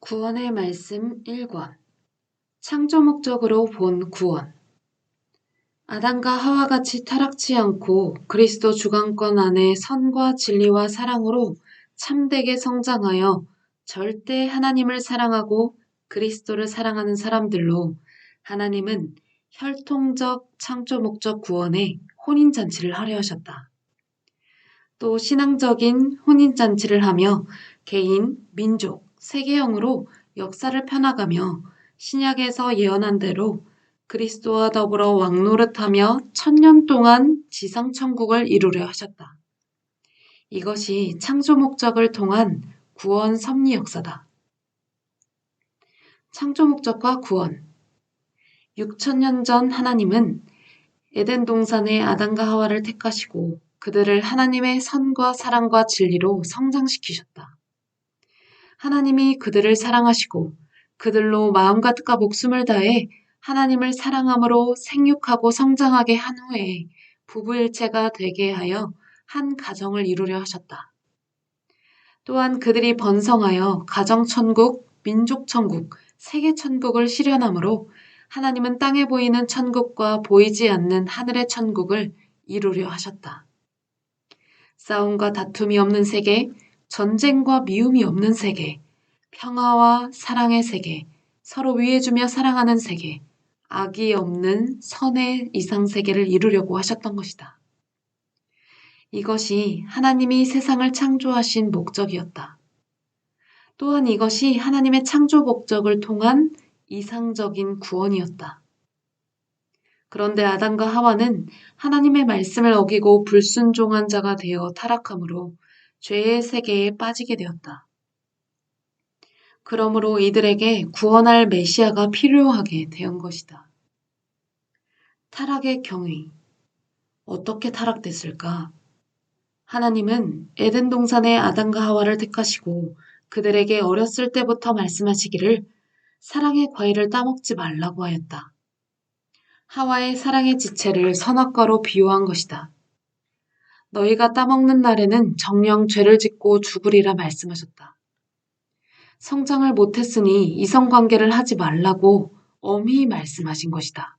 구원의 말씀 1권 창조 목적으로 본 구원. 아담과 하와같이 타락치 않고 그리스도 주관권 안에 선과 진리와 사랑으로 참되게 성장하여 절대 하나님을 사랑하고 그리스도를 사랑하는 사람들로 하나님은 혈통적 창조 목적 구원에 혼인잔치를 하려 하셨다. 또 신앙적인 혼인잔치를 하며 개인, 민족, 세계형으로 역사를 펴나가며 신약에서 예언한 대로 그리스도와 더불어 왕노릇하며 1000년 동안 지상천국을 이루려 하셨다. 이것이 창조 목적을 통한 구원 섭리 역사다. 창조 목적과 구원. 6000년 전 하나님은 에덴 동산에 아담과 하와를 택하시고 그들을 하나님의 선과 사랑과 진리로 성장시키셨다. 하나님이 그들을 사랑하시고 그들로 마음과 뜻과 목숨을 다해 하나님을 사랑함으로 생육하고 성장하게 한 후에 부부일체가 되게 하여 한 가정을 이루려 하셨다. 또한 그들이 번성하여 가정천국, 민족천국, 세계천국을 실현함으로 하나님은 땅에 보이는 천국과 보이지 않는 하늘의 천국을 이루려 하셨다. 싸움과 다툼이 없는 세계, 전쟁과 미움이 없는 세계, 평화와 사랑의 세계, 서로 위해주며 사랑하는 세계, 악이 없는 선의 이상세계를 이루려고 하셨던 것이다. 이것이 하나님이 세상을 창조하신 목적이었다. 또한 이것이 하나님의 창조 목적을 통한 이상적인 구원이었다. 그런데 아담과 하와는 하나님의 말씀을 어기고 불순종한 자가 되어 타락함으로 죄의 세계에 빠지게 되었다. 그러므로 이들에게 구원할 메시아가 필요하게 된 것이다. 타락의 경위. 어떻게 타락됐을까? 하나님은 에덴 동산에 아담과 하와를 택하시고 그들에게 어렸을 때부터 말씀하시기를 사랑의 과일을 따먹지 말라고 하였다. 하와의 사랑의 지체를 선악과로 비유한 것이다. 너희가 따먹는 날에는 정녕 죄를 짓고 죽으리라 말씀하셨다. 성장을 못했으니 이성관계를 하지 말라고 엄히 말씀하신 것이다.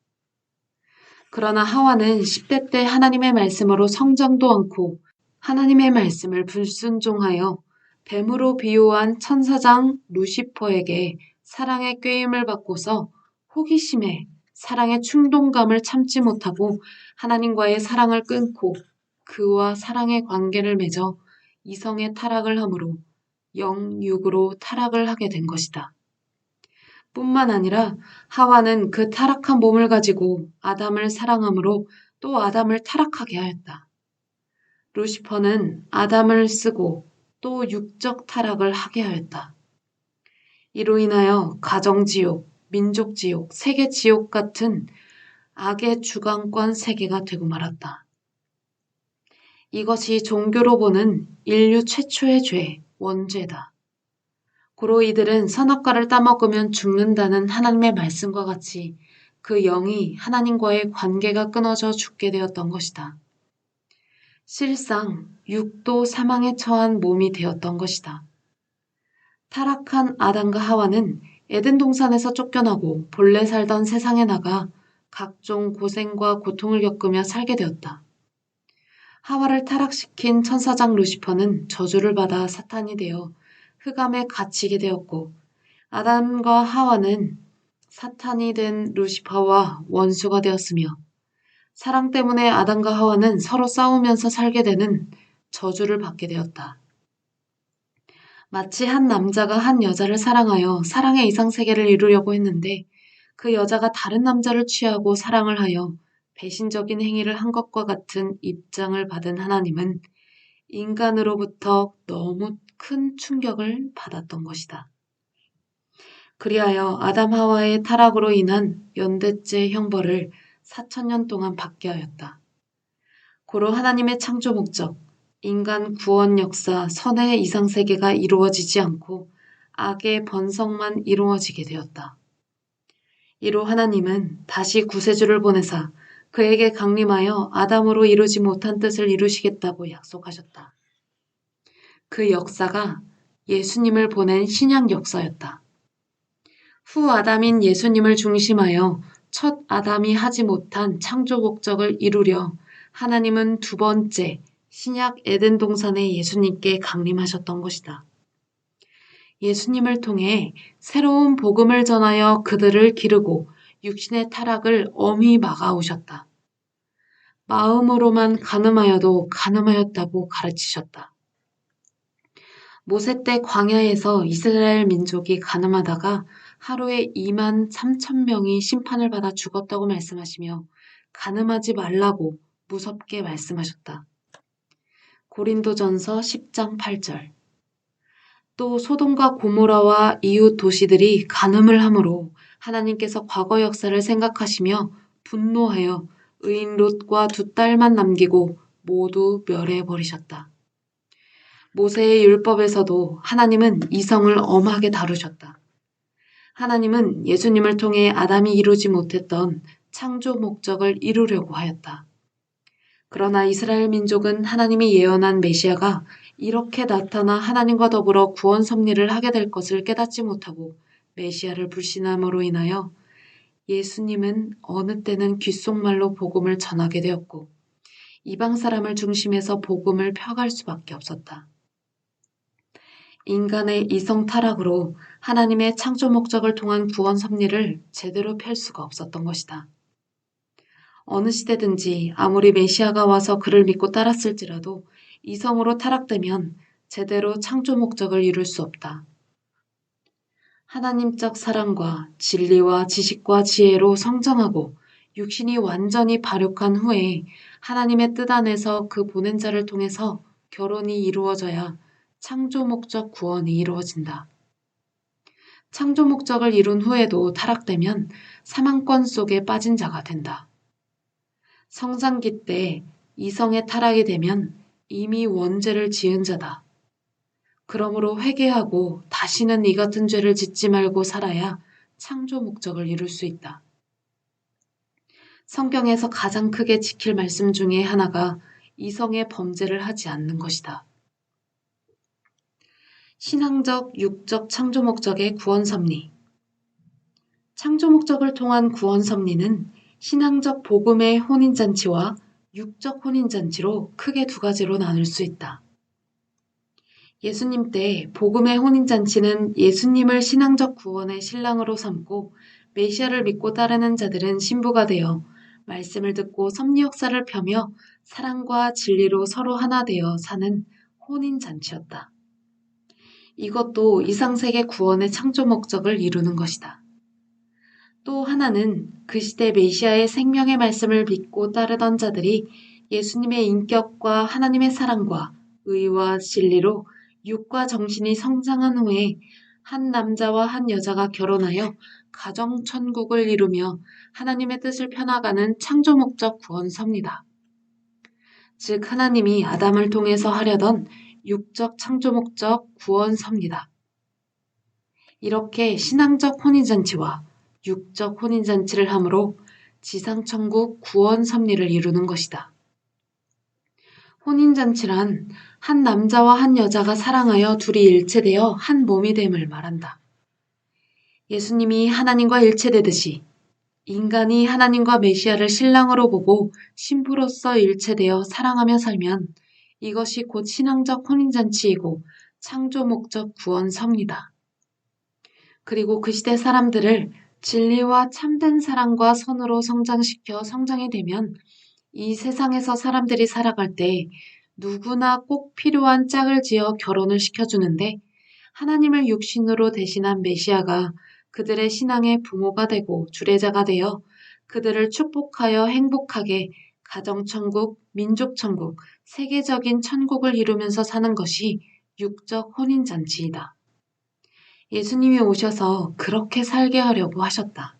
그러나 하와는 10대 때 하나님의 말씀으로 성장도 않고 하나님의 말씀을 불순종하여 뱀으로 비유한 천사장 루시퍼에게 사랑의 꾀임을 받고서 호기심에 사랑의 충동감을 참지 못하고 하나님과의 사랑을 끊고 그와 사랑의 관계를 맺어 이성의 타락을 함으로 영육으로 타락을 하게 된 것이다. 뿐만 아니라 하와는 그 타락한 몸을 가지고 아담을 사랑함으로 또 아담을 타락하게 하였다. 루시퍼는 아담을 쓰고 또 육적 타락을 하게 하였다. 이로 인하여 가정지옥, 민족지옥, 세계지옥 같은 악의 주관권 세계가 되고 말았다. 이것이 종교로 보는 인류 최초의 죄, 원죄다. 고로 이들은 선악과를 따먹으면 죽는다는 하나님의 말씀과 같이 그 영이 하나님과의 관계가 끊어져 죽게 되었던 것이다. 실상 육도 사망에 처한 몸이 되었던 것이다. 타락한 아담과 하와는 에덴 동산에서 쫓겨나고 본래 살던 세상에 나가 각종 고생과 고통을 겪으며 살게 되었다. 하와를 타락시킨 천사장 루시퍼는 저주를 받아 사탄이 되어 흑암에 갇히게 되었고 아담과 하와는 사탄이 된 루시퍼와 원수가 되었으며 사랑 때문에 아담과 하와는 서로 싸우면서 살게 되는 저주를 받게 되었다. 마치 한 남자가 한 여자를 사랑하여 사랑의 이상세계를 이루려고 했는데 그 여자가 다른 남자를 취하고 사랑을 하여 배신적인 행위를 한 것과 같은 입장을 받은 하나님은 인간으로부터 너무 큰 충격을 받았던 것이다. 그리하여 아담 하와의 타락으로 인한 연대죄 형벌을 4000년 동안 받게 하였다. 고로 하나님의 창조 목적, 인간 구원 역사, 선의 이상세계가 이루어지지 않고 악의 번성만 이루어지게 되었다. 이로 하나님은 다시 구세주를 보내사 그에게 강림하여 아담으로 이루지 못한 뜻을 이루시겠다고 약속하셨다. 그 역사가 예수님을 보낸 신약 역사였다. 후 아담인 예수님을 중심하여 첫 아담이 하지 못한 창조 목적을 이루려 하나님은 두 번째 신약 에덴 동산에 예수님께 강림하셨던 것이다. 예수님을 통해 새로운 복음을 전하여 그들을 기르고 육신의 타락을 엄히 막아오셨다. 마음으로만 가늠하여도 가늠하였다고 가르치셨다. 모세 때 광야에서 이스라엘 민족이 가늠하다가 하루에 2만 3천 명이 심판을 받아 죽었다고 말씀하시며 가늠하지 말라고 무섭게 말씀하셨다. 고린도전서 10장 8절. 또 소돔과 고모라와 이웃 도시들이 간음을 함으로 하나님께서 과거 역사를 생각하시며 분노하여 의인 롯과 두 딸만 남기고 모두 멸해버리셨다. 모세의 율법에서도 하나님은 이성을 엄하게 다루셨다. 하나님은 예수님을 통해 아담이 이루지 못했던 창조 목적을 이루려고 하였다. 그러나 이스라엘 민족은 하나님이 예언한 메시아가 이렇게 나타나 하나님과 더불어 구원 섭리를 하게 될 것을 깨닫지 못하고 메시아를 불신함으로 인하여 예수님은 어느 때는 귓속말로 복음을 전하게 되었고 이방 사람을 중심해서 복음을 펴갈 수밖에 없었다. 인간의 이성 타락으로 하나님의 창조 목적을 통한 구원 섭리를 제대로 펼 수가 없었던 것이다. 어느 시대든지 아무리 메시아가 와서 그를 믿고 따랐을지라도 이성으로 타락되면 제대로 창조 목적을 이룰 수 없다. 하나님적 사랑과 진리와 지식과 지혜로 성장하고 육신이 완전히 발육한 후에 하나님의 뜻 안에서 그 보낸 자를 통해서 결혼이 이루어져야 창조 목적 구원이 이루어진다. 창조 목적을 이룬 후에도 타락되면 사망권 속에 빠진 자가 된다. 성장기 때 이성의 타락이 되면 이미 원죄를 지은 자다. 그러므로 회개하고 다시는 이 같은 죄를 짓지 말고 살아야 창조 목적을 이룰 수 있다. 성경에서 가장 크게 지킬 말씀 중에 하나가 이성의 범죄를 하지 않는 것이다. 신앙적, 육적 창조 목적의 구원 섭리. 창조 목적을 통한 구원 섭리는 신앙적 복음의 혼인잔치와 육적 혼인잔치로 크게 두 가지로 나눌 수 있다. 예수님 때 복음의 혼인잔치는 예수님을 신앙적 구원의 신랑으로 삼고 메시아를 믿고 따르는 자들은 신부가 되어 말씀을 듣고 섭리 역사를 펴며 사랑과 진리로 서로 하나 되어 사는 혼인잔치였다. 이것도 이상세계 구원의 창조 목적을 이루는 것이다. 또 하나는 그 시대 메시아의 생명의 말씀을 믿고 따르던 자들이 예수님의 인격과 하나님의 사랑과 의와 진리로 육과 정신이 성장한 후에 한 남자와 한 여자가 결혼하여 가정천국을 이루며 하나님의 뜻을 펴나가는 창조 목적 구원 섭니다. 즉 하나님이 아담을 통해서 하려던 육적 창조 목적 구원 섭니다. 이렇게 신앙적 혼인잔치와 육적 혼인잔치를 함으로 지상천국 구원 섭리를 이루는 것이다. 혼인잔치란 한 남자와 한 여자가 사랑하여 둘이 일체되어 한 몸이 됨을 말한다. 예수님이 하나님과 일체되듯이 인간이 하나님과 메시아를 신랑으로 보고 신부로서 일체되어 사랑하며 살면 이것이 곧 신앙적 혼인잔치이고 창조 목적 구원 섭니다. 그리고 그 시대 사람들을 진리와 참된 사랑과 선으로 성장시켜 성장이 되면 이 세상에서 사람들이 살아갈 때 누구나 꼭 필요한 짝을 지어 결혼을 시켜주는데 하나님을 육신으로 대신한 메시아가 그들의 신앙의 부모가 되고 주례자가 되어 그들을 축복하여 행복하게 가정천국, 민족천국, 세계적인 천국을 이루면서 사는 것이 육적 혼인잔치이다. 예수님이 오셔서 그렇게 살게 하려고 하셨다.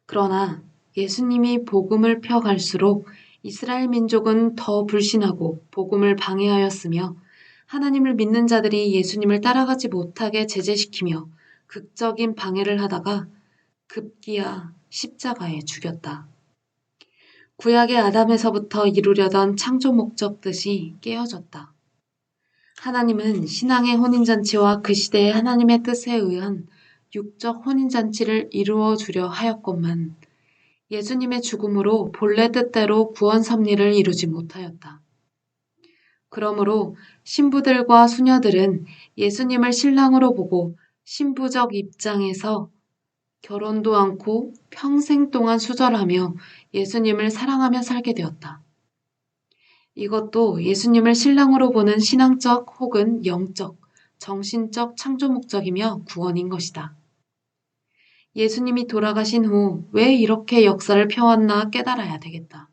그러나 예수님이 복음을 펴갈수록 이스라엘 민족은 더 불신하고 복음을 방해하였으며 하나님을 믿는 자들이 예수님을 따라가지 못하게 제재시키며 극적인 방해를 하다가 급기야 십자가에 죽였다. 구약의 아담에서부터 이루려던 창조 목적 뜻이 깨어졌다. 하나님은 신앙의 혼인잔치와 그 시대의 하나님의 뜻에 의한 육적 혼인잔치를 이루어 주려 하였건만 예수님의 죽음으로 본래 뜻대로 구원 섭리를 이루지 못하였다. 그러므로 신부들과 수녀들은 예수님을 신랑으로 보고 신부적 입장에서 결혼도 않고 평생 동안 수절하며 예수님을 사랑하며 살게 되었다. 이것도 예수님을 신랑으로 보는 신앙적 혹은 영적, 정신적 창조 목적이며 구원인 것이다. 예수님이 돌아가신 후 왜 이렇게 역사를 펴왔나 깨달아야 되겠다.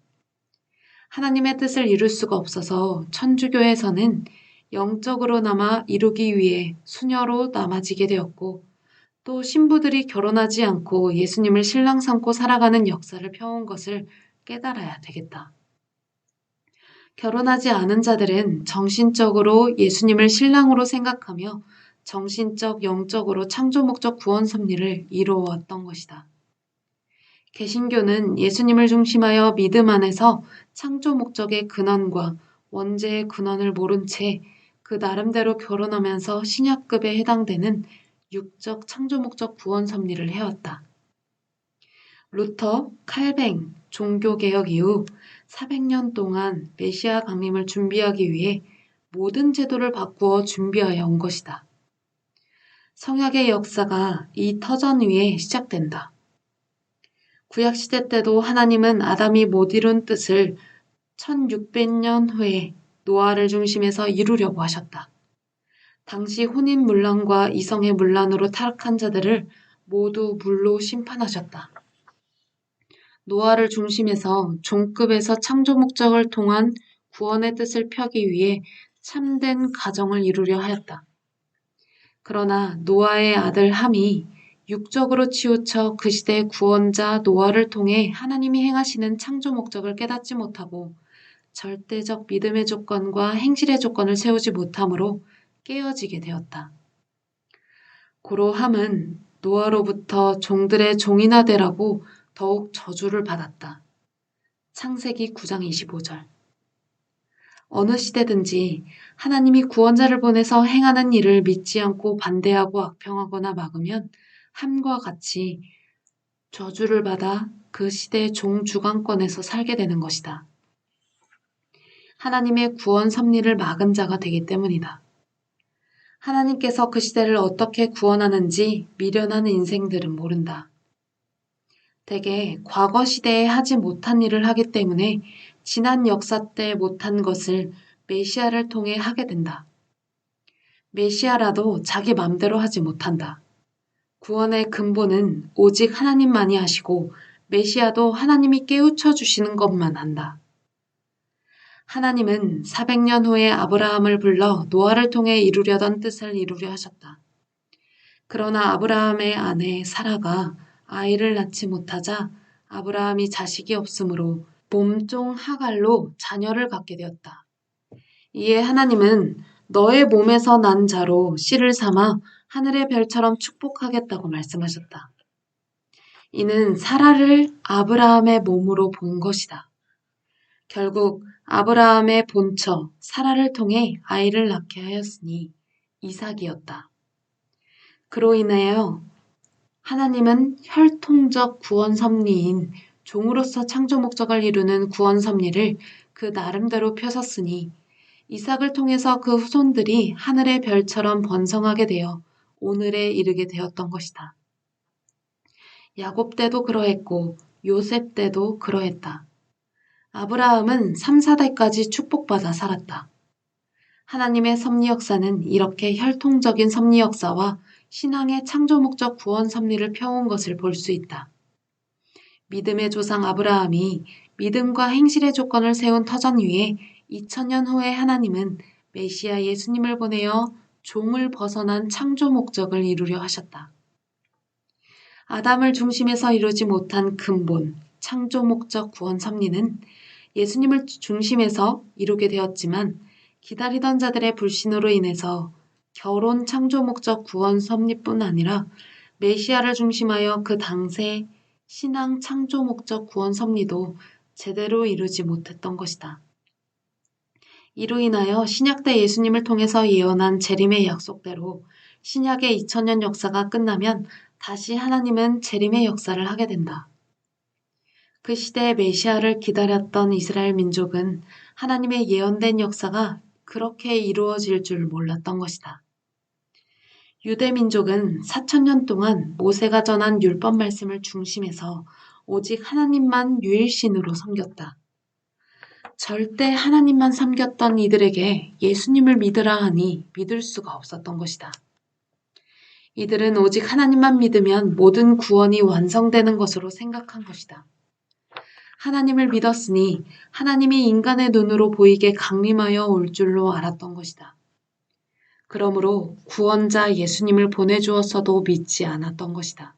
하나님의 뜻을 이룰 수가 없어서 천주교에서는 영적으로나마 이루기 위해 수녀로 남아지게 되었고 또 신부들이 결혼하지 않고 예수님을 신랑 삼고 살아가는 역사를 펴온 것을 깨달아야 되겠다. 결혼하지 않은 자들은 정신적으로 예수님을 신랑으로 생각하며 정신적, 영적으로 창조 목적 구원 섭리를 이루어왔던 것이다. 개신교는 예수님을 중심하여 믿음 안에서 창조 목적의 근원과 원죄의 근원을 모른 채 그 나름대로 결혼하면서 신약급에 해당되는 육적 창조 목적 구원 섭리를 해왔다. 루터, 칼뱅, 종교개혁 이후 400년 동안 메시아 강림을 준비하기 위해 모든 제도를 바꾸어 준비하여 온 것이다. 성약의 역사가 이 터전 위에 시작된다. 구약시대 때도 하나님은 아담이 못 이룬 뜻을 1600년 후에 노아를 중심해서 이루려고 하셨다. 당시 혼인문란과 이성의 문란으로 타락한 자들을 모두 물로 심판하셨다. 노아를 중심해서 종급에서 창조 목적을 통한 구원의 뜻을 펴기 위해 참된 가정을 이루려 하였다. 그러나 노아의 아들 함이 육적으로 치우쳐 그 시대의 구원자 노아를 통해 하나님이 행하시는 창조 목적을 깨닫지 못하고 절대적 믿음의 조건과 행실의 조건을 세우지 못함으로 깨어지게 되었다. 고로 함은 노아로부터 종들의 종이나 되라고 더욱 저주를 받았다. 창세기 9장 25절. 어느 시대든지 하나님이 구원자를 보내서 행하는 일을 믿지 않고 반대하고 악평하거나 막으면 함과 같이 저주를 받아 그 시대의 종 주관권에서 살게 되는 것이다. 하나님의 구원 섭리를 막은 자가 되기 때문이다. 하나님께서 그 시대를 어떻게 구원하는지 미련한 인생들은 모른다. 대개 과거 시대에 하지 못한 일을 하기 때문에 지난 역사 때 못한 것을 메시아를 통해 하게 된다. 메시아라도 자기 맘대로 하지 못한다. 구원의 근본은 오직 하나님만이 하시고 메시아도 하나님이 깨우쳐 주시는 것만 한다. 하나님은 400년 후에 아브라함을 불러 노아를 통해 이루려던 뜻을 이루려 하셨다. 그러나 아브라함의 아내 사라가 아이를 낳지 못하자 아브라함이 자식이 없으므로 몸종 하갈로 자녀를 갖게 되었다. 이에 하나님은 너의 몸에서 난 자로 씨를 삼아 하늘의 별처럼 축복하겠다고 말씀하셨다. 이는 사라를 아브라함의 몸으로 본 것이다. 결국 아브라함의 본처 사라를 통해 아이를 낳게 하였으니 이삭이었다. 그로 인하여 하나님은 혈통적 구원 섭리인 종으로서 창조 목적을 이루는 구원 섭리를 그 나름대로 펴섰으니 이삭을 통해서 그 후손들이 하늘의 별처럼 번성하게 되어 오늘에 이르게 되었던 것이다. 야곱 때도 그러했고 요셉 때도 그러했다. 아브라함은 3, 4대까지 축복받아 살았다. 하나님의 섭리 역사는 이렇게 혈통적인 섭리 역사와 신앙의 창조 목적 구원 섭리를 펴온 것을 볼 수 있다. 믿음의 조상 아브라함이 믿음과 행실의 조건을 세운 터전 위에 2000년 후에 하나님은 메시아 예수님을 보내어 종을 벗어난 창조 목적을 이루려 하셨다. 아담을 중심에서 이루지 못한 근본, 창조 목적 구원 섭리는 예수님을 중심에서 이루게 되었지만 기다리던 자들의 불신으로 인해서 결혼 창조 목적 구원 섭리뿐 아니라 메시아를 중심하여 그 당시의 신앙 창조 목적 구원 섭리도 제대로 이루지 못했던 것이다. 이로 인하여 신약 때 예수님을 통해서 예언한 재림의 약속대로 신약의 2000년 역사가 끝나면 다시 하나님은 재림의 역사를 하게 된다. 그 시대의 메시아를 기다렸던 이스라엘 민족은 하나님의 예언된 역사가 그렇게 이루어질 줄 몰랐던 것이다. 유대 민족은 4,000년 동안 모세가 전한 율법 말씀을 중심에서 오직 하나님만 유일신으로 섬겼다. 절대 하나님만 섬겼던 이들에게 예수님을 믿으라 하니 믿을 수가 없었던 것이다. 이들은 오직 하나님만 믿으면 모든 구원이 완성되는 것으로 생각한 것이다. 하나님을 믿었으니 하나님이 인간의 눈으로 보이게 강림하여 올 줄로 알았던 것이다. 그러므로 구원자 예수님을 보내주었어도 믿지 않았던 것이다.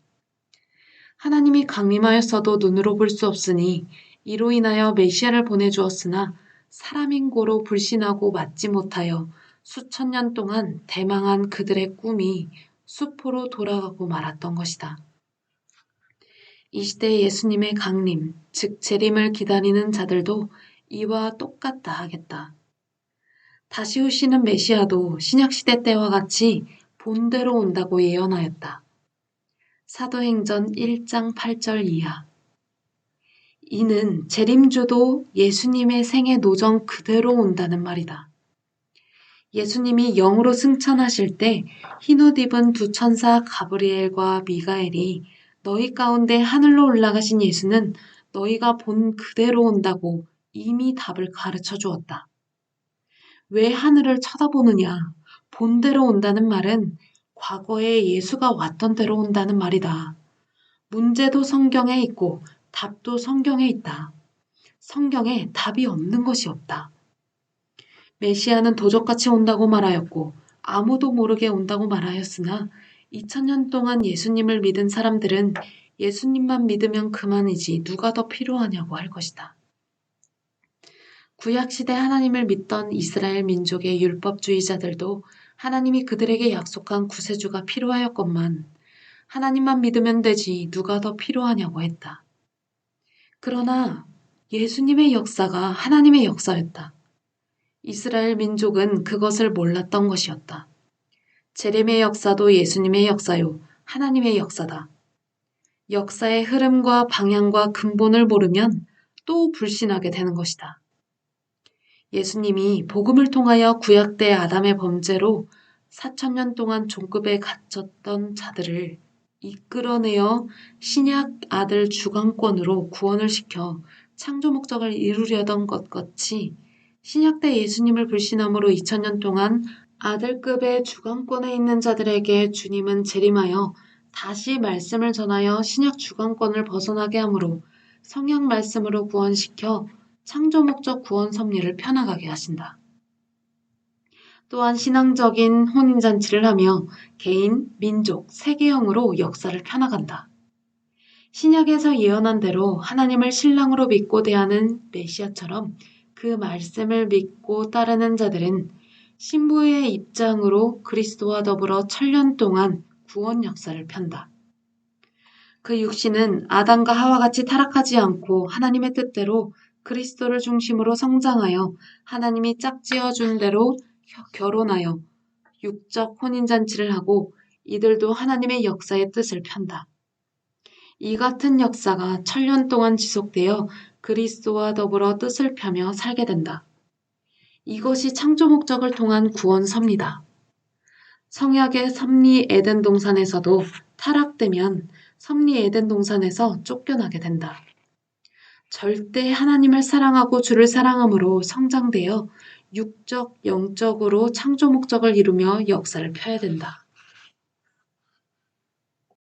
하나님이 강림하였어도 눈으로 볼 수 없으니 이로 인하여 메시아를 보내주었으나 사람인 고로 불신하고 맞지 못하여 수천 년 동안 대망한 그들의 꿈이 수포로 돌아가고 말았던 것이다. 이 시대 예수님의 강림, 즉 재림을 기다리는 자들도 이와 똑같다 하겠다. 다시 오시는 메시아도 신약시대 때와 같이 본대로 온다고 예언하였다. 사도행전 1장 8절 이하. 이는 재림주도 예수님의 생애 노정 그대로 온다는 말이다. 예수님이 영으로 승천하실 때 흰옷 입은 두 천사 가브리엘과 미가엘이 너희 가운데 하늘로 올라가신 예수는 너희가 본 그대로 온다고 이미 답을 가르쳐 주었다. 왜 하늘을 쳐다보느냐? 본대로 온다는 말은 과거에 예수가 왔던 대로 온다는 말이다. 문제도 성경에 있고 답도 성경에 있다. 성경에 답이 없는 것이 없다. 메시아는 도적같이 온다고 말하였고 아무도 모르게 온다고 말하였으나 2000년 동안 예수님을 믿은 사람들은 예수님만 믿으면 그만이지 누가 더 필요하냐고 할 것이다. 구약시대 하나님을 믿던 이스라엘 민족의 율법주의자들도 하나님이 그들에게 약속한 구세주가 필요하였건만 하나님만 믿으면 되지 누가 더 필요하냐고 했다. 그러나 예수님의 역사가 하나님의 역사였다. 이스라엘 민족은 그것을 몰랐던 것이었다. 재림의 역사도 예수님의 역사요, 하나님의 역사다. 역사의 흐름과 방향과 근본을 모르면 또 불신하게 되는 것이다. 예수님이 복음을 통하여 구약때 아담의 범죄로 4,000년 동안 종급에 갇혔던 자들을 이끌어내어 신약 아들 주관권으로 구원을 시켜 창조 목적을 이루려던 것 같이 신약때 예수님을 불신함으로 2000년 동안 아들급의 주관권에 있는 자들에게 주님은 재림하여 다시 말씀을 전하여 신약 주관권을 벗어나게 하므로 성약 말씀으로 구원시켜 창조 목적 구원 섭리를 펴나가게 하신다. 또한 신앙적인 혼인잔치를 하며 개인, 민족, 세계형으로 역사를 펴나간다. 신약에서 예언한 대로 하나님을 신랑으로 믿고 대하는 메시아처럼 그 말씀을 믿고 따르는 자들은 신부의 입장으로 그리스도와 더불어 1000년 동안 구원 역사를 편다. 그 육신은 아담과 하와같이 타락하지 않고 하나님의 뜻대로 그리스도를 중심으로 성장하여 하나님이 짝지어 준 대로 결혼하여 육적 혼인잔치를 하고 이들도 하나님의 역사의 뜻을 편다. 이 같은 역사가 1000년 동안 지속되어 그리스도와 더불어 뜻을 펴며 살게 된다. 이것이 창조 목적을 통한 구원 섭리다. 성약의 섭리 에덴 동산에서도 타락되면 섭리 에덴 동산에서 쫓겨나게 된다. 절대 하나님을 사랑하고 주를 사랑함으로 성장되어 육적, 영적으로 창조 목적을 이루며 역사를 펴야 된다.